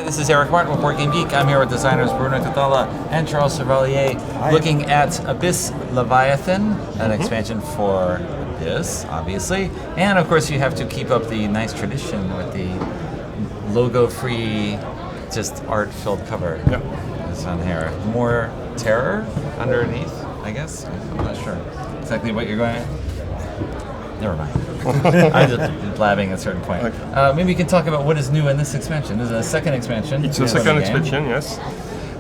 this is Eric Martin with Board Game Geek. I'm here with designers Bruno Catala and Charles Chevalier, looking at Abyss Leviathan, an expansion for Abyss, obviously. And of course you have to keep up the nice tradition with the logo-free, just art-filled cover. Yep. This on here. More terror underneath, I guess? I'm not sure exactly what you're going. Never mind. I'm just blabbing at a certain point. Okay. Maybe you can talk about what is new in this expansion. This is a second expansion. It's a second expansion, yes.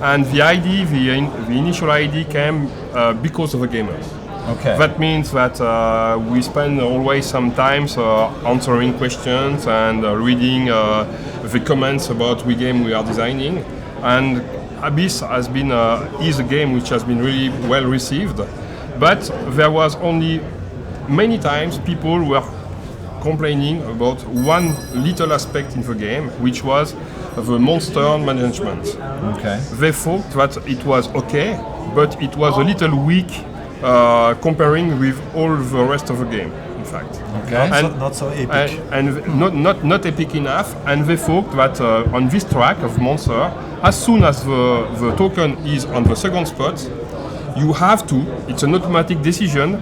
And the idea, the initial idea came because of the gamers. Okay. That means that we spend always some time answering questions and reading the comments about the game we are designing. And Abyss has been is a game which has been really well received, but there was only many times people were complaining about one little aspect in the game, which was the monster management. Okay. They thought that it was okay, but it was a little weak comparing with all the rest of the game, in fact. Okay. And not so epic. And not epic enough, and they thought that on this track of monster, as soon as the token is on the second spot, you have to, it's an automatic decision,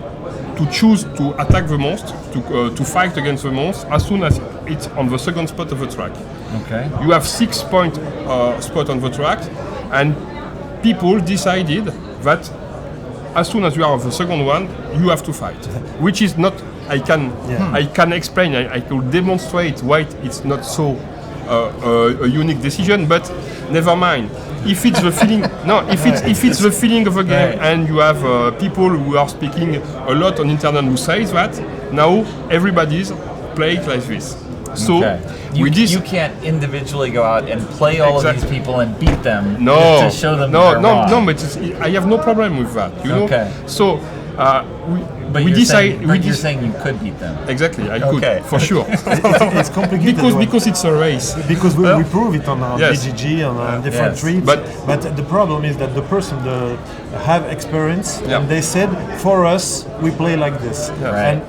to choose to attack the monster, to fight against the monster as soon as it's on the second spot of the track. Okay. You have 6 point spot on the track, and people decided that as soon as you are on the second one, you have to fight, which is not. I can explain. I could demonstrate why it's not so a unique decision, but never mind. If it's the feeling, if it's the feeling of a game, and you have people who are speaking a lot on internet who says that, now everybody's playing like this. So you can't indivially go out and play all of these people and beat them to show them no, but I have no problem with that. You know. So you're saying you could beat them. Exactly, I could for sure. It's complicated because it's a race. Because we prove it on BGG on different treats. But the problem is that the person have experience, and they said for us we play like this, and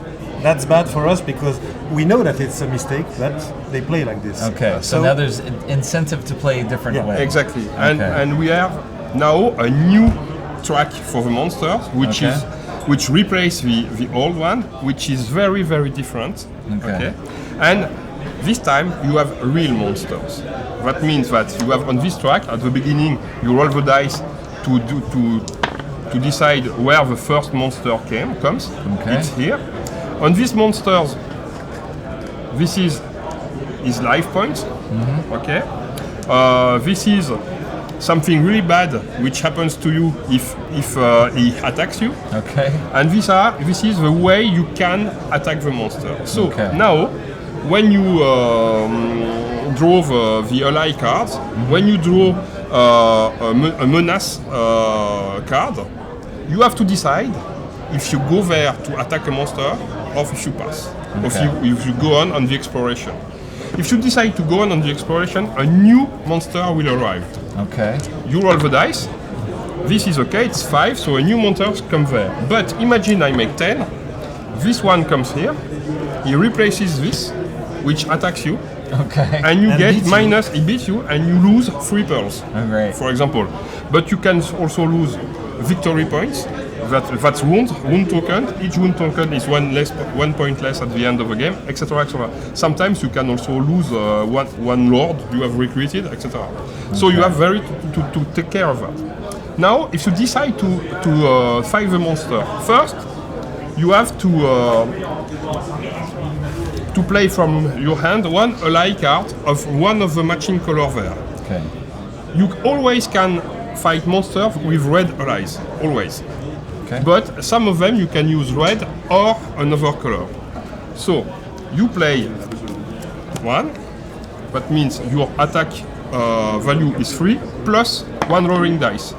that's bad for us because we know that it's a mistake that they play like this. Okay, so now there's incentive to play a different way. Exactly, and we have now a new track for the monsters, which replaces the old one, which is very, very different. Okay. And this time you have real monsters. That means that you have on this track at the beginning you roll the dice to decide where the first monster comes. Okay. It's here. On these monsters, this is his life points. Okay. This is something really bad which happens to you if he attacks you. Okay. And this is the way you can attack the monster. So now, when you draw the ally cards, when you draw a menace card, you have to decide if you go there to attack a monster or if you pass, or if you go on the exploration. If you decide to go on the exploration, a new monster will arrive. Okay. You roll the dice. This is okay, it's 5, so a new monster comes there. But imagine I make 10. This one comes here. He replaces this, which attacks you. Okay. And you get minus, he beats you, and you lose 3 pearls, for example. But you can also lose victory points. That's wound token. Each wound token is 1 point less at the end of the game, etc., etc. Sometimes you can also lose one lord you have recruited, etc. So you have to take care of that. Now, if you decide to fight the monster, first you have to play from your hand one ally card of one of the matching color there. Okay. You always can fight monsters with red allies, always. Okay. But some of them you can use red or another color. So you play 1, that means your attack value is 3 plus 1 rolling dice.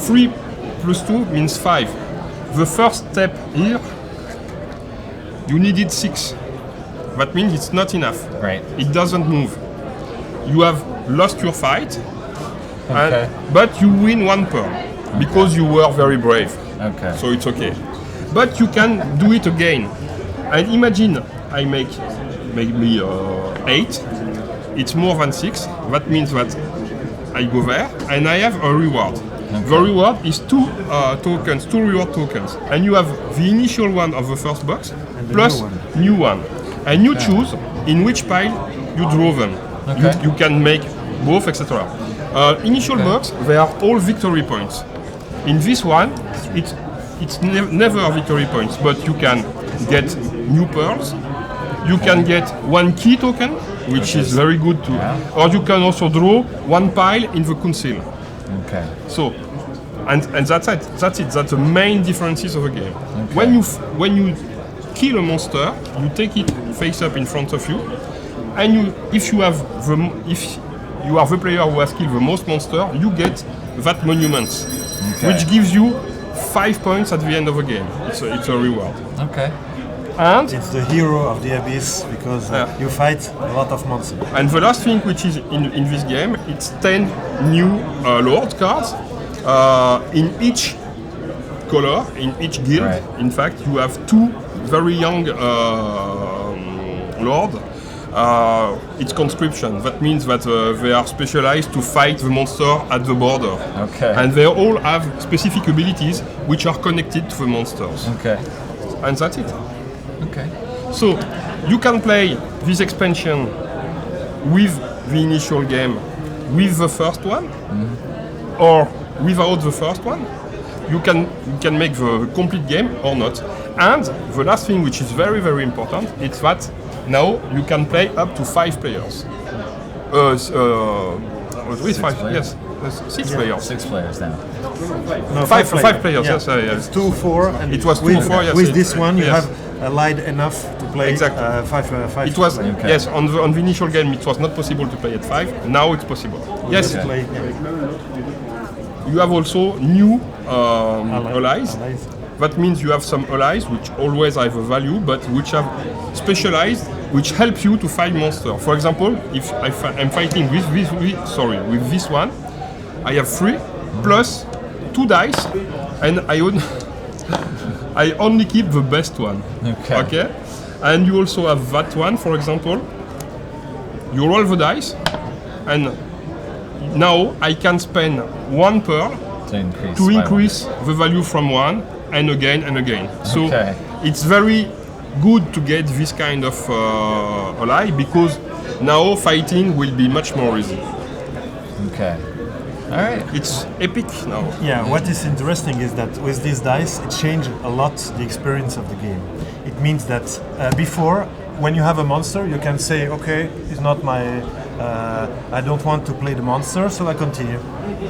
3 plus 2 means 5. The first step here, you needed 6. That means it's not enough. Right. It doesn't move. You have lost your fight, but you win 1 pearl because you were very brave. Okay. So it's okay. But you can do it again. And imagine I make maybe 8. it's more than 6. That means that I go there and I have a reward. Okay. The reward is 2 tokens, 2 reward tokens. And you have the initial one of the first box plus new one. And you choose in which pile you draw them. Okay. You can make both, etc. Initial box, they are all victory points. In this one, it's never victory points, but you can get new pearls. You can get 1 key token, which is very good too. Or you can also draw 1 pile in the council. Okay. So, and that's it. That's the main differences of the game. Okay. When you kill a monster, you take it face up in front of you, and if you are the player who has killed the most monster, you get that monument, which gives you 5 points at the end of the game. It's a reward. Okay. And it's the hero of the abyss because you fight a lot of monsters. And the last thing which is in this game, it's 10 new Lord cards in each color, in each guild. Right. In fact, you have 2 very young Lord. It's conscription. That means that they are specialized to fight the monster at the border. Okay. And they all have specific abilities which are connected to the monsters. Okay. And that's it. Okay. So you can play this expansion with the initial game, with the first one, or without the first one. You can make the complete game or not. And the last thing, which is very, very important, is that now you can play up to 5 players. With 5 players? Yes, 6 players. 6 players now. No, 5 players. Yes. It's 2, 4, and it was 2, 4. Yes. With this one, you have allied enough to play exactly. 5. It was yes on the initial game. It was not possible to play at 5. Now it's possible. Yes. You have also new allies. That means you have some allies which always have a value, but which have specialized, which help you to fight monsters. For example, if I'm fighting with this one, I have 3 plus 2 dice, and I only keep the best one. Okay. And you also have that one, for example. You roll the dice, and now I can spend 1 pearl to increase the value from 1 and again and again. So it's very good to get this kind of ally because now fighting will be much more easy. Okay. All right. It's epic now. Yeah, what is interesting is that with these dice, it changed a lot the experience of the game. It means that before, when you have a monster, you can say, okay, it's not my, I don't want to play the monster, so I continue.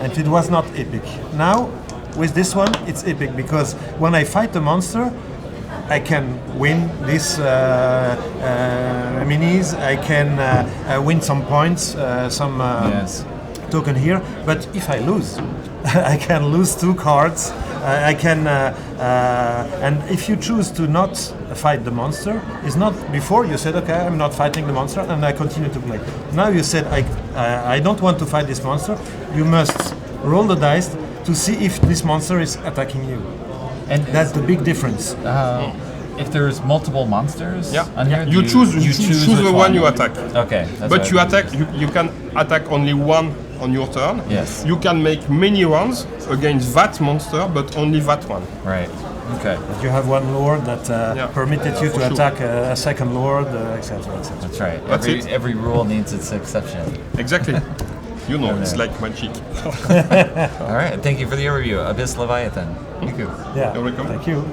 And it was not epic. Now, with this one, it's epic because when I fight the monster, I can win these minis, I can win some points, some token here, but if I lose, I can lose 2 cards. I can, and if you choose to not fight the monster, it's not before you said, okay, I'm not fighting the monster, and I continue to play. Now you said, I don't want to fight this monster. You must roll the dice to see if this monster is attacking you. And that's the big difference. If there's multiple monsters on here, you choose the one you attack. Okay. But you attack. You can attack only one on your turn. Yes. You can make many runs against that monster, but only that one. Right. Okay. You have 1 lord that permitted you to attack a second lord, etc. That's right. Every rule needs its exception. Exactly. You know, it's like magic. All right. Thank you for the overview. Abyss Leviathan. Thank you. Yeah. You're welcome. Thank you.